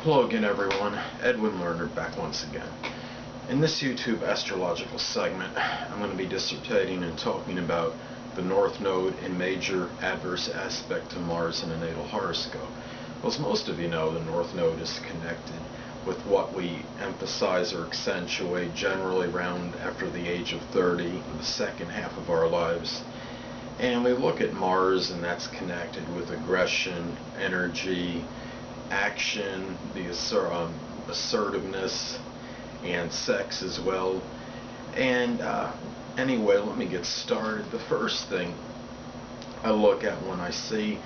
Hello again, everyone. Edwin Learnard back once again. In this YouTube astrological segment, I'm going to be dissertating and talking about the North Node and major adverse aspect to Mars in a natal horoscope. Well, as most of you know, the North Node is connected with what we emphasize or accentuate generally around after the age of 30, in the second half of our lives. And we look at Mars, and that's connected with aggression, energy, action, the assertiveness, and sex as well. And anyway, let me get started. The first thing I look at when I see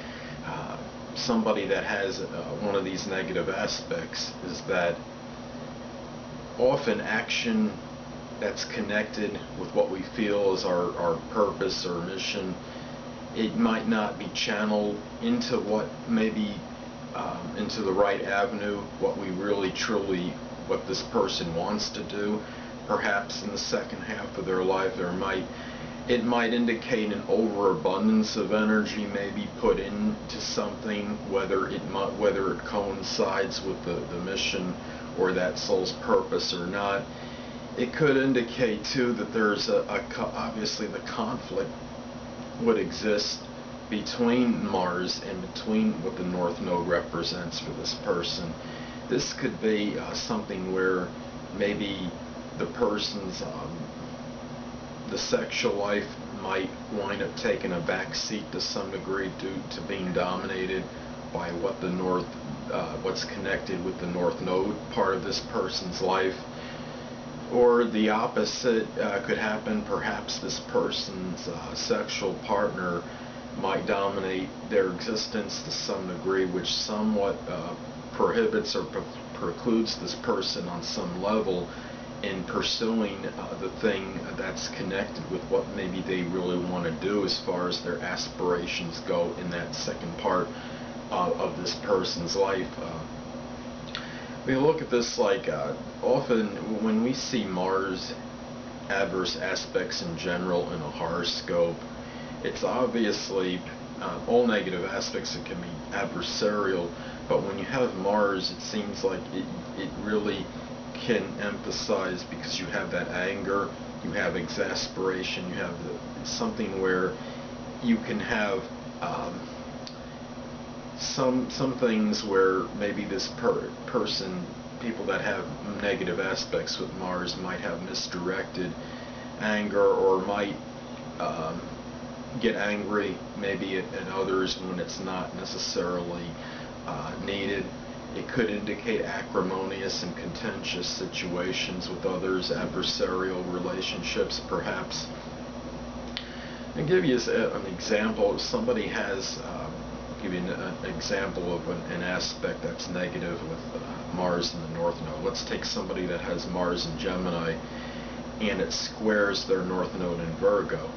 somebody that has one of these negative aspects is that often action that's connected with what we feel is our purpose or mission, it might not be channeled into what maybe into the right avenue, what we really truly, what this person wants to do. Perhaps in the second half of their life it might indicate an overabundance of energy maybe put into something, whether it coincides with the mission or that soul's purpose or not. It could indicate too that there's obviously the conflict would exist between Mars and between what the North Node represents for this person. This could be something where maybe the person's the sexual life might wind up taking a back seat to some degree due to being dominated by what the what's connected with the North Node part of this person's life. Or the opposite could happen. Perhaps this person's sexual partner might dominate their existence to some degree, which somewhat prohibits or precludes this person on some level in pursuing the thing that's connected with what maybe they really want to do as far as their aspirations go in that second part of this person's life. We look at this like often when we see Mars adverse aspects in general in a horoscope, it's obviously all negative aspects that can be adversarial, but when you have Mars, it seems like it really can emphasize, because you have that anger, you have exasperation, you have something where you can have some things where maybe this person, people that have negative aspects with Mars might have misdirected anger, or might get angry maybe at others when it's not necessarily needed. It could indicate acrimonious and contentious situations with others, adversarial relationships perhaps. I'll give you an example. If somebody has give you an example of an aspect that's negative with Mars in the North Node. Let's take somebody that has Mars in Gemini and it squares their North Node in Virgo.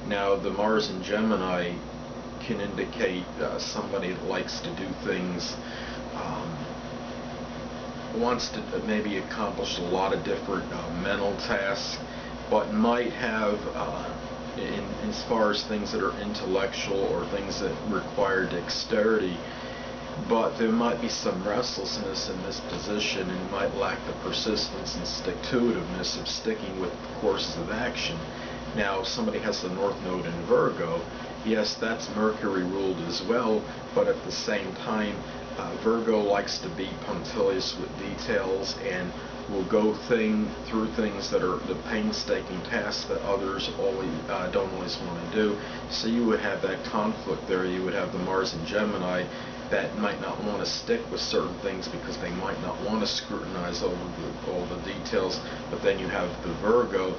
Now, the Mars in Gemini can indicate somebody that likes to do things, wants to maybe accomplish a lot of different mental tasks, but might have as far as things that are intellectual or things that require dexterity, but there might be some restlessness in this position and might lack the persistence and stick-to-itiveness of sticking with courses of action. Now, if somebody has the North Node in Virgo, yes, that's Mercury ruled as well, but at the same time, Virgo likes to be punctilious with details and will go through things that are the painstaking tasks that others don't always want to do. So you would have that conflict there. You would have the Mars in Gemini that might not want to stick with certain things because they might not want to scrutinize all the details, but then you have the Virgo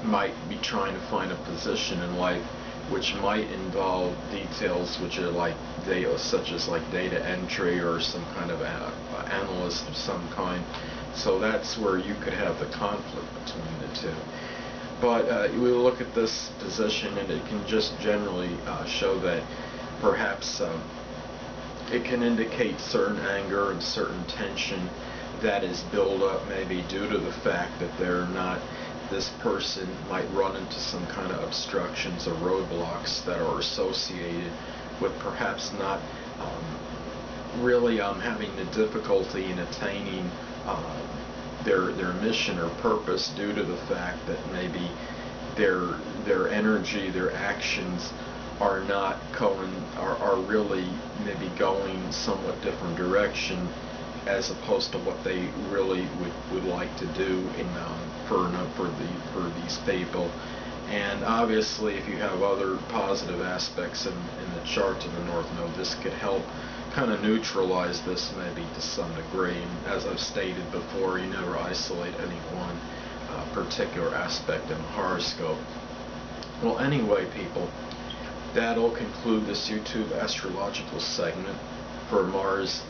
might be trying to find a position in life which might involve details which are like data, such as like data entry or some kind of analyst of some kind. So that's where you could have the conflict between the two. But we look at this position and it can just generally show that perhaps it can indicate certain anger and certain tension that is built up maybe due to the fact that this person might run into some kind of obstructions or roadblocks that are associated with perhaps not really having the difficulty in attaining their mission or purpose due to the fact that maybe their energy, their actions are not are really maybe going somewhat different direction as opposed to what they really would like to do for these people. And obviously, if you have other positive aspects in the chart of the North Node, this could help kind of neutralize this maybe to some degree. And as I've stated before, you never isolate any one particular aspect in the horoscope. Well, anyway, people, that'll conclude this YouTube astrological segment for Mars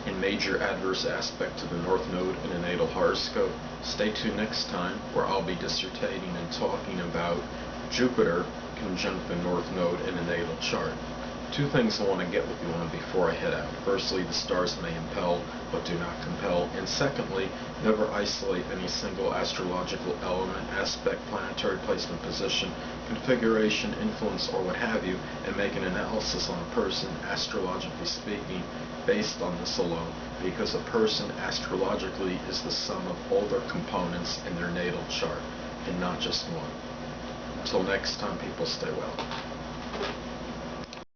in major adverse aspect to the North Node in a natal horoscope. Stay tuned next time, where I'll be dissertating and talking about Jupiter conjunct the North Node in a natal chart. Two things I want to get with you on before I head out. Firstly, the stars may impel, but do not compel. And secondly, never isolate any single astrological element, aspect, planetary placement, position, configuration, influence, or what have you, and make an analysis on a person, astrologically speaking, based on this alone. Because a person, astrologically, is the sum of all their components in their natal chart, and not just one. Until next time, people, stay well.